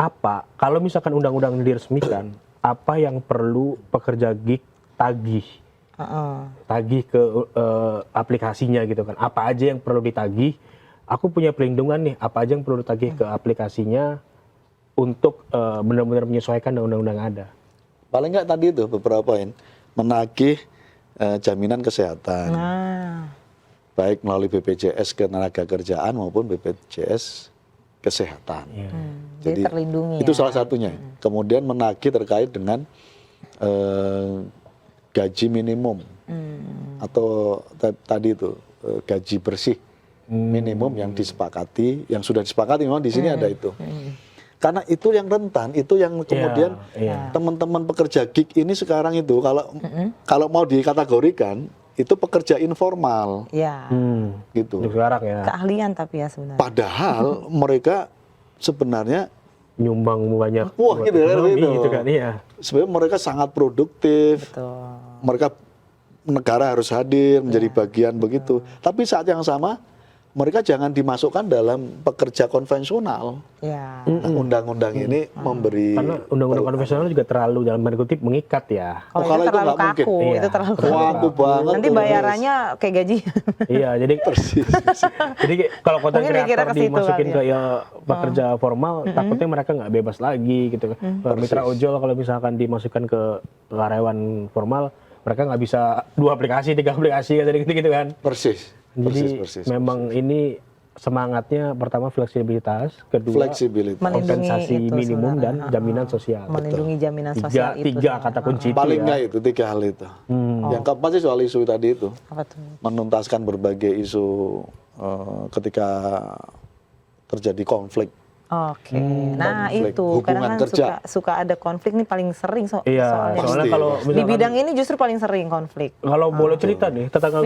apa kalau misalkan undang-undang diresmikan, apa yang perlu pekerja gig tagih? Tagih ke aplikasinya gitu kan. Apa aja yang perlu ditagih? Aku punya perlindungan nih, apa aja yang perlu ditagih ke aplikasinya untuk benar-benar menyesuaikan dengan undang-undang yang ada. Paling nggak tadi itu beberapa poin, menagih jaminan kesehatan. Baik melalui BPJS Ketenagakerjaan maupun BPJS Kesehatan. Jadi terlindungi. Itu salah satunya. Kemudian menagih terkait dengan gaji minimum atau tadi itu gaji bersih minimum yang disepakati, yang sudah disepakati memang di sini ada itu. Karena itu yang rentan, itu yang kemudian teman-teman pekerja gig ini sekarang itu kalau mau dikategorikan itu pekerja informal. Gitu. Sekarang ya. Keahlian tapi ya sebenarnya. Padahal mereka sebenarnya nyumbang banyak. Wah gitu kan, iya. Sebenarnya mereka sangat produktif. Betul. Mereka negara harus hadir menjadi bagian begitu. Tapi saat yang sama mereka jangan dimasukkan dalam pekerja konvensional. Nah, undang-undang ini memberi. Karena undang-undang konvensional juga terlalu dalam tanda kutip mengikat ya. Kalau itu terlalu kaku, itu terlalu kaku banget. Nanti bayarannya kayak gaji. Iya, jadi persis. Jadi kalau konten kreator dimasukin ke pekerja formal, Mm-mm. takutnya mereka nggak bebas lagi gitu. Mitra ojol kalau misalkan dimasukkan ke karyawan formal, mereka nggak bisa 2 aplikasi, 3 aplikasi gitu kan. Persis. Jadi memang ini semangatnya pertama fleksibilitas, kedua kompensasi itu, minimum saudara. dan jaminan sosial. Melindungi jaminan sosial itu. Tiga kata kunci itu paling ya. nggak itu 3 hal itu. Yang keempat sih soal isu tadi itu. Apa tuh? Menuntaskan berbagai isu ketika terjadi konflik. Oke. Nah, konflik, itu hubungan kadang kerja. suka ada konflik nih paling sering Iya, soalnya kalau di bidang ini justru paling sering konflik. Kalau boleh cerita nih, tetangga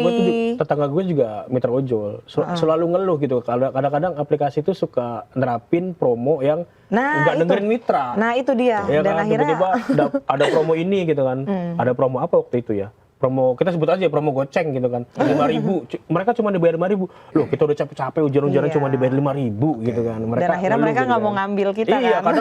gue juga mitra ojol, selalu ngeluh gitu. Kadang-kadang aplikasi itu suka nerapin promo yang nggak dengerin mitra. Nah, itu dia. Ya Dan kan, akhirnya tiba-tiba ada promo ini gitu kan. Ada promo apa waktu itu ya? Promo, kita sebut aja promo goceng gitu kan, 5.000, mereka cuma dibayar 5.000, loh kita udah capek-capek ujar-ujaran cuma dibayar 5.000 gitu kan. Dan akhirnya mereka nggak mau ngambil kita iya, kan.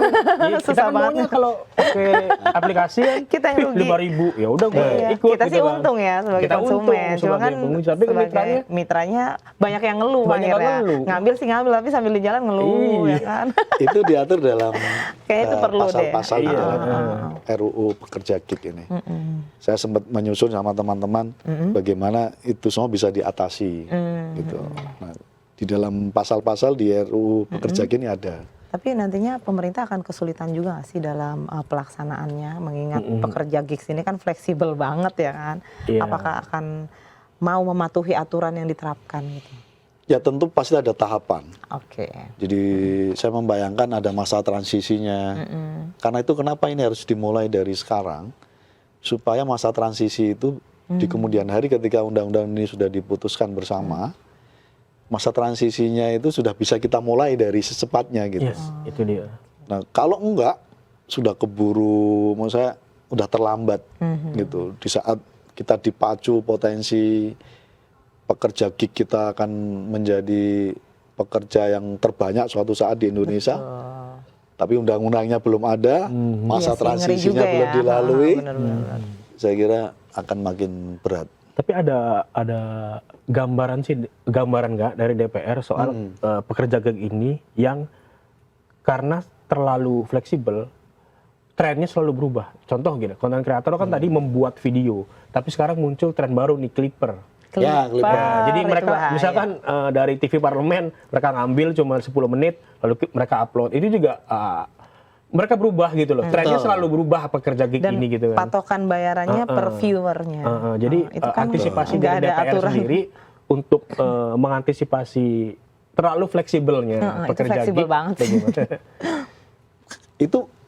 Kita kan maunya kalau pakai aplikasi kan kita yang rugi. 5.000, ya udah gue ikut. Kita sih gitu untung ya sebagai kita konsumen, cuma kan tapi sebagai mitranya banyak yang ngeluh akhirnya. Ngambil sih ngambil, tapi sambil di jalan ngeluh ya kan. Itu diatur dalam pasal-pasal di dalam RUU Pekerja Gig ini. Saya sempat menyusun sama teman-teman bagaimana itu semua bisa diatasi gitu. Nah, di dalam pasal-pasal di RUU Pekerja Gig ini ada. Tapi nantinya pemerintah akan kesulitan juga nggak sih dalam pelaksanaannya, mengingat pekerja gigs ini kan fleksibel banget ya kan. Apakah akan mau mematuhi aturan yang diterapkan gitu? Ya tentu pasti ada tahapan. Oke. Jadi saya membayangkan ada masa transisinya. Karena itu kenapa ini harus dimulai dari sekarang, supaya masa transisi itu di kemudian hari ketika undang-undang ini sudah diputuskan bersama, masa transisinya itu sudah bisa kita mulai dari secepatnya gitu. Yes, itu dia. Nah kalau enggak, sudah keburu, menurut saya udah terlambat gitu. Di saat kita dipacu potensi pekerja gig kita akan menjadi pekerja yang terbanyak suatu saat di Indonesia. Tapi undang-undangnya belum ada, masa transisinya belum dilalui, saya kira akan makin berat. Tapi ada gambaran nggak dari DPR soal pekerja gig ini yang karena terlalu fleksibel, trennya selalu berubah. Contoh gini, konten kreator kan tadi membuat video, tapi sekarang muncul tren baru nih, clipper. Ya, jadi mereka misalkan dari TV Parlemen mereka ngambil cuma 10 menit lalu mereka upload. Itu juga mereka berubah gitu loh. Trennya selalu berubah pekerja gig ini gitu kan. Patokan bayarannya per viewernya. Jadi itu kan antisipasi dari DPR sendiri untuk mengantisipasi terlalu fleksibelnya pekerja gig. Fleksibel banget.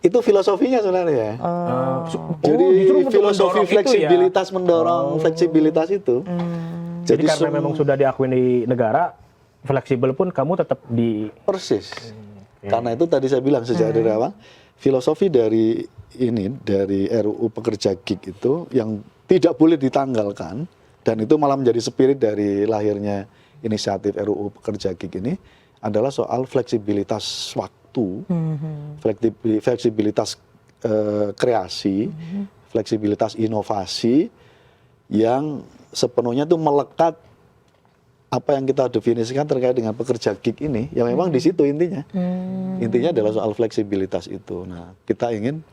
Itu filosofinya sebenarnya. Jadi filosofi fleksibilitas mendorong fleksibilitas itu. Jadi karena memang sudah diakui di negara, fleksibel pun kamu tetap di persis. Karena itu tadi saya bilang sejak dari awal, filosofi dari RUU Pekerja Gig itu yang tidak boleh ditanggalkan, dan itu malah menjadi spirit dari lahirnya inisiatif RUU Pekerja Gig ini adalah soal fleksibilitas waktu. waktu, fleksibilitas kreasi, fleksibilitas inovasi yang sepenuhnya itu melekat apa yang kita definisikan terkait dengan pekerja gig ini, ya memang di situ intinya. Intinya adalah soal fleksibilitas itu. Nah, kita ingin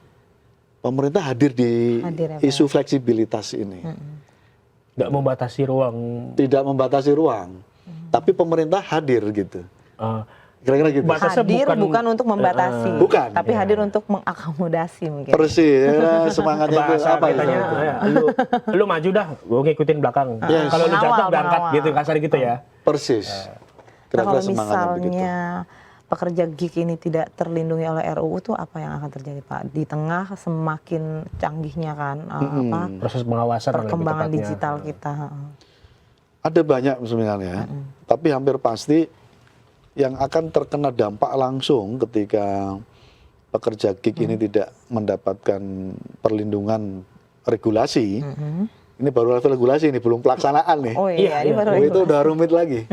pemerintah hadir di isu fleksibilitas ini. Nggak membatasi ruang. Tidak membatasi ruang, tapi pemerintah hadir gitu. Kira-kira gitu. Hadir bukan untuk membatasi, bukan, tapi hadir untuk mengakomodasi mungkin. Persis, ya, semangatnya itu Bahasa apa kitanya, lu maju dah, gue ngikutin belakang. Yes. Kalau lu jatuh berangkat Mengawal. gitu, kasar gitu ya. Persis. Nah, Kira-kira kalau semangatnya begitu. misalnya pekerja gig ini tidak terlindungi oleh RUU itu apa yang akan terjadi Pak? Di tengah semakin canggihnya kan Proses pengawasan perkembangan lebih tepatnya. digital kita. Ada banyak sebenarnya, tapi hampir pasti yang akan terkena dampak langsung ketika pekerja gig ini tidak mendapatkan perlindungan regulasi. Ini baru level regulasi, ini belum pelaksanaan nih. Oh iya, ini baru Itu udah rumit lagi.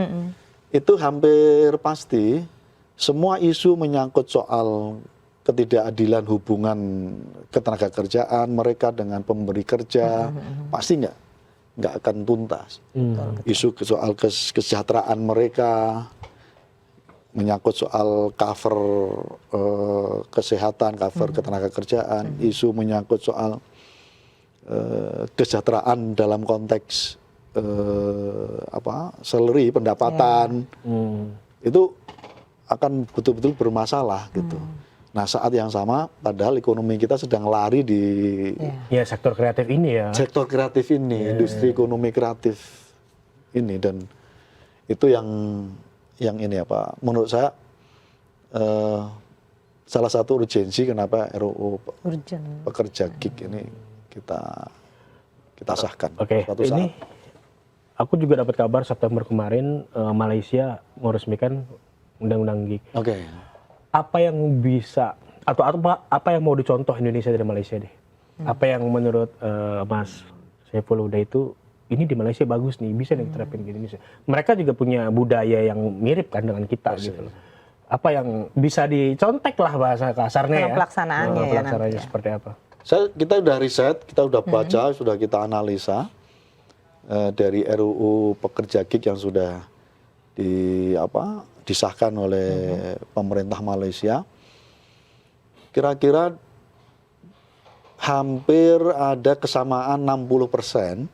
Itu hampir pasti semua isu menyangkut soal ketidakadilan hubungan ketenaga kerjaan mereka dengan pemberi kerja pasti nggak akan tuntas. Isu soal kesejahteraan mereka, menyangkut soal cover kesehatan, cover ketenaga kerjaan, isu menyangkut soal kesejahteraan dalam konteks salary, pendapatan, itu akan betul-betul bermasalah gitu. Nah, saat yang sama padahal ekonomi kita sedang lari di Ya, sektor kreatif ini ya. sektor kreatif ini, industri ekonomi kreatif ini, dan itu yang ini apa? Menurut saya salah satu urgensi kenapa RUU pekerja gig ini kita sahkan. Oke, suatu ini saat. aku juga dapat kabar September kemarin Malaysia meresmikan undang-undang gig. Oke. Apa yang bisa atau apa yang mau dicontoh Indonesia dari Malaysia deh? Apa yang menurut Mas Saiful Huda itu ini di Malaysia bagus nih, bisa diterapin di Indonesia. Mereka juga punya budaya yang mirip kan dengan kita gitu loh. Apa yang bisa dicontek lah bahasa kasarnya ya. Pelaksanaannya ya Pelaksanaannya nanti. seperti apa? Kita udah riset, kita udah baca, sudah kita analisa dari RUU pekerja gig yang sudah disahkan oleh pemerintah Malaysia. Kira-kira hampir ada kesamaan 60%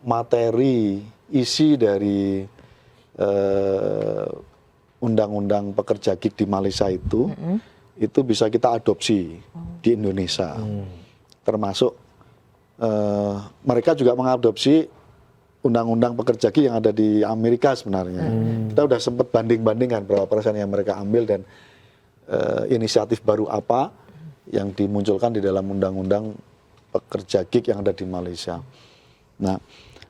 materi isi dari undang-undang pekerja gig di Malaysia itu bisa kita adopsi di Indonesia. Termasuk mereka juga mengadopsi undang-undang pekerja gig yang ada di Amerika sebenarnya. Kita udah sempat banding-bandingkan berapa persen yang mereka ambil dan inisiatif baru apa yang dimunculkan di dalam undang-undang pekerja gig yang ada di Malaysia. Nah,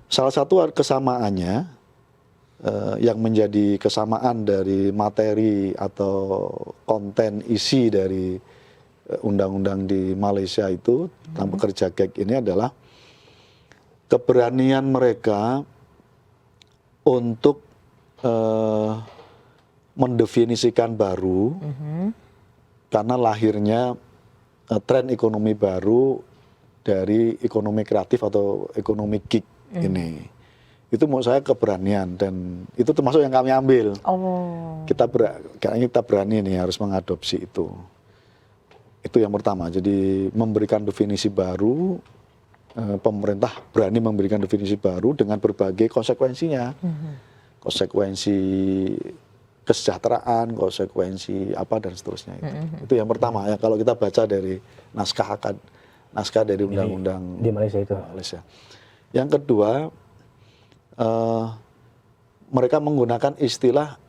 salah satu kesamaannya yang menjadi kesamaan dari materi atau konten isi dari undang-undang di Malaysia itu tentang pekerja gig ini adalah keberanian mereka untuk mendefinisikan baru karena lahirnya tren ekonomi baru dari ekonomi kreatif atau ekonomi gig ini. Itu menurut saya keberanian dan itu termasuk yang kami ambil. Kayaknya kita berani nih harus mengadopsi itu. Itu yang pertama. Jadi memberikan definisi baru, pemerintah berani memberikan definisi baru dengan berbagai konsekuensinya. Konsekuensi kesejahteraan, konsekuensi apa dan seterusnya itu. Itu yang pertama ya kalau kita baca dari naskah dari undang-undang di Malaysia itu. Malaysia. Yang kedua, mereka menggunakan istilah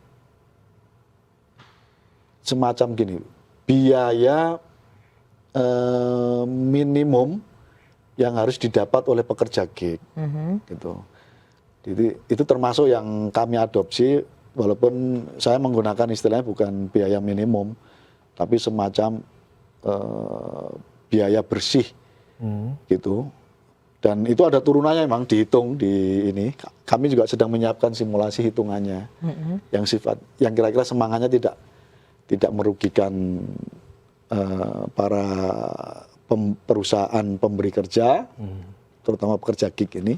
semacam gini, biaya minimum yang harus didapat oleh pekerja gig, gitu. Jadi itu termasuk yang kami adopsi. Walaupun saya menggunakan istilahnya bukan biaya minimum, tapi semacam biaya bersih, gitu. Dan itu ada turunannya memang dihitung di ini. Kami juga sedang menyiapkan simulasi hitungannya, yang kira-kira semangatnya tidak merugikan para perusahaan pemberi kerja, terutama pekerja gig ini,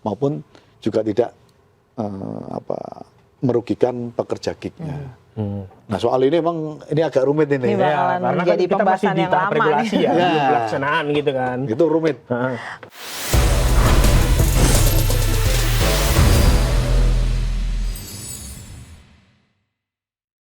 maupun juga tidak merugikan pekerja gignya. Nah soal ini emang ini agak rumit ini. Ini bakalan karena menjadi kan kita masih pembahasan di yang tahap lama regulasi nih. ya, belum pelaksanaan gitu kan. Itu rumit. Heeh.